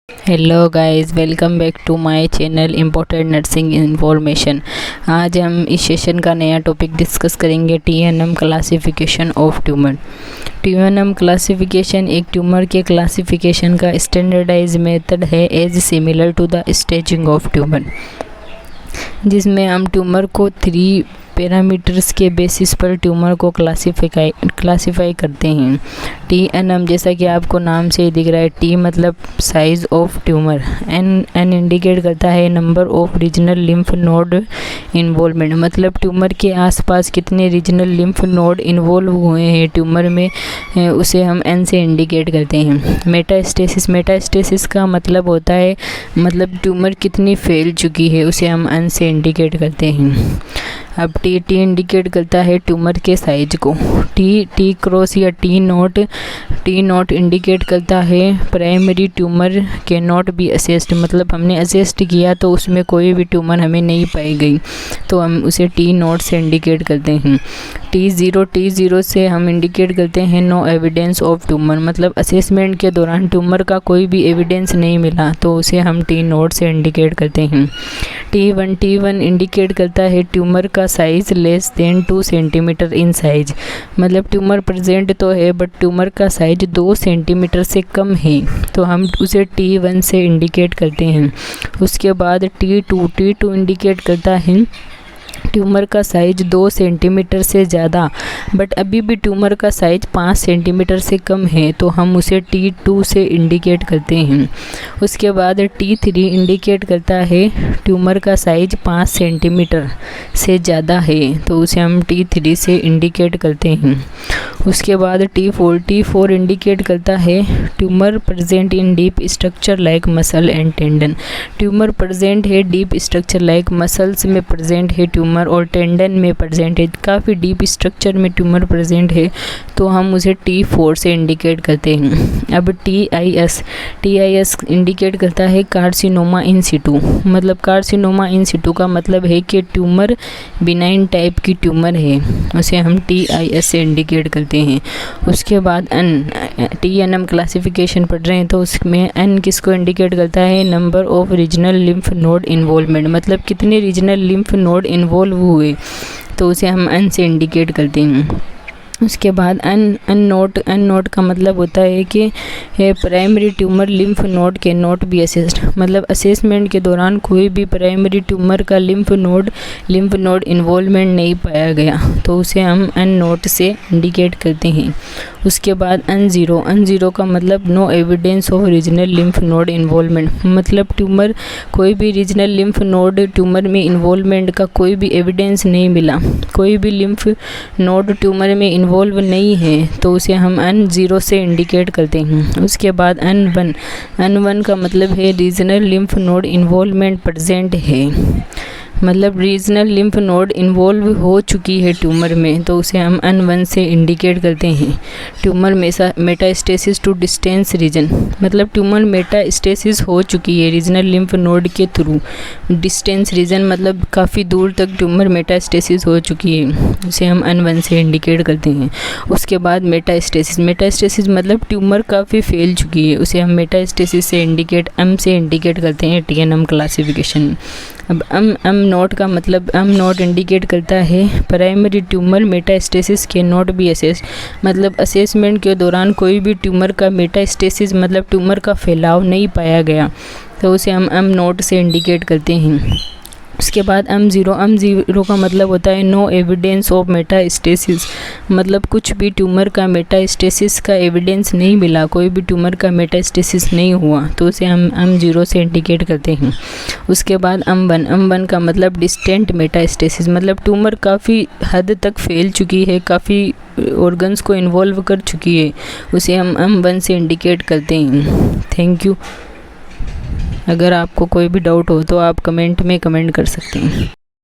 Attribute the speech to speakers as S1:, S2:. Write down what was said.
S1: Hello guys, welcome back to my channel important nursing information. आज हम इस session का नया टॉपिक डिस्कस करेंगे, TNM classification of tumour. TNM classification एक ट्यूमर के क्लासिफिकेशन का स्टैंडर्डाइज मेथड है as similar to the staging of tumour, जिसमें हम ट्यूमर को 3 पैरामीटर्स के बेसिस पर ट्यूमर को क्लासिफाई करते हैं। टीएनएम, जैसा कि आपको नाम से ही दिख रहा है, टी मतलब size of tumour, N indicate करता है number of regional lymph node involvement, मतलब ट्यूमर के आसपास कितने रीजनल लिम्फ नोड इन्वॉल्व हुए हैं ट्यूमर में, उसे हम एन से इंडिकेट करते हैं। मेटास्टेसिस का मतलब होता है, मतलब ट्यूमर कितनी फैल चुकी है, उसे हम एन से इंडिकेट करते हैं। अब टी इंडिकेट करता है ट्यूमर के साइज को। टी क्रॉस या टी नोट इंडिकेट करता है प्राइमरी ट्यूमर के नॉट बी असेस्ड, मतलब हमने असेस्ट किया तो उसमें कोई भी ट्यूमर हमें नहीं पाई गई, तो हम उसे टी नोट से इंडिकेट करते हैं। टी ज़ीरो से हम इंडिकेट करते हैं नो एविडेंस ऑफ ट्यूमर, मतलब असेसमेंट के दौरान ट्यूमर का कोई भी एविडेंस नहीं मिला, तो उसे हम टी नोट से इंडिकेट करते हैं। टी वन इंडिकेट करता है ट्यूमर का size less than 2 centimetre in size, मतलब ट्यूमर प्रेजेंट तो है बट ट्यूमर का साइज 2 सेंटीमीटर से कम है, तो हम उसे T1 से इंडिकेट करते हैं। उसके बाद T2 इंडिकेट करता है ट्यूमर का साइज 2 सेंटीमीटर से ज़्यादा बट अभी भी ट्यूमर का साइज 5 सेंटीमीटर से कम है, तो हम उसे T2 से इंडिकेट करते हैं। उसके बाद T3 इंडिकेट करता है ट्यूमर का साइज 5 सेंटीमीटर से ज़्यादा है, तो उसे हम T3 से इंडिकेट करते हैं। उसके बाद T4 इंडिकेट करता है tumour present in deep structure like muscle and tendon, tumour present है डीप स्ट्रक्चर लाइक मसल्स में प्रेजेंट है ट्यूमर और टेंडन में प्रेजेंट है, काफ़ी डीप स्ट्रक्चर में ट्यूमर प्रेजेंट है, तो हम उसे T4 से इंडिकेट करते हैं। अब TIS इंडिकेट करता है कार्सिनोमा इन सिटू, मतलब कार्सिनोमा इन सिटू का मतलब है कि ट्यूमर बिनाइन टाइप की ट्यूमर है, उसे हम TIS से इंडिकेट करते हैं। उसके बाद TNM क्लासिफिकेशन पढ़ रहे हैं, तो उसमें N किसको इंडिकेट करता है, number of regional lymph node involvement, मतलब कितने रीजनल लिम्फ नोड इन्वॉल्व हुए, तो उसे हम N से इंडिकेट करते हैं। उसके बाद एन नोट का मतलब होता है कि प्राइमरी ट्यूमर लिम्फ नोड के नॉट बी असेस्ड, मतलब असेसमेंट के दौरान कोई भी प्राइमरी ट्यूमर का लिम्फ नोड इन्वॉल्वमेंट नहीं पाया गया, तो उसे हम एन नोट से इंडिकेट करते हैं। उसके बाद एन ज़ीरो का मतलब no evidence of regional lymph node involvement, मतलब ट्यूमर कोई भी रीजनल लिम्फ नोड ट्यूमर में इन्वॉल्वमेंट का कोई भी एविडेंस नहीं मिला, कोई भी लिम्फ नोड ट्यूमर में इन्वॉल्व नहीं है, तो उसे हम N0 से इंडिकेट करते हैं। उसके बाद N1 का मतलब है regional lymph node involvement present है, मतलब रीजनल लिम्फ नोड इन्वॉल्व हो चुकी है ट्यूमर में, तो उसे हम N1 से इंडिकेट करते हैं। Tumour metastasis to distance region, मतलब ट्यूमर मेटास्टेसिस हो चुकी है रीजनल लिम्फ नोड के थ्रू डिस्टेंस रीजन, मतलब काफ़ी दूर तक ट्यूमर मेटास्टेसिस हो चुकी है, उसे हम N1 से इंडिकेट करते हैं। उसके बाद मेटास्टेसिस मतलब ट्यूमर काफ़ी फैल चुकी है, उसे हम मेटास्टेसिस से M से इंडिकेट करते हैं TNM क्लासिफिकेशन। अब एम नोट का मतलब एम नोट इंडिकेट करता है प्राइमरी ट्यूमर मेटास्टेसिस के नॉट बी असेस्ड, मतलब असेसमेंट के दौरान कोई भी ट्यूमर का मेटास्टेसिस मतलब ट्यूमर का फैलाव नहीं पाया गया, तो उसे हम एम नोट से इंडिकेट करते हैं। उसके बाद एम ज़ीरो का मतलब होता है नो एविडेंस ऑफ मेटास्टेसिस, मतलब कुछ भी ट्यूमर का मेटास्टेसिस का एविडेंस नहीं मिला, कोई भी ट्यूमर का मेटास्टेसिस नहीं हुआ, तो उसे हम M0 से इंडिकेट करते हैं। उसके बाद M1 का मतलब डिस्टेंट मेटास्टेसिस, मतलब ट्यूमर काफ़ी हद तक फैल चुकी है, काफ़ी ऑर्गन्स को इन्वॉल्व कर चुकी है, उसे हम M1 से इंडिकेट करते हैं। Thank you. अगर आपको कोई भी डाउट हो तो आप कमेंट में कमेंट कर सकते हैं।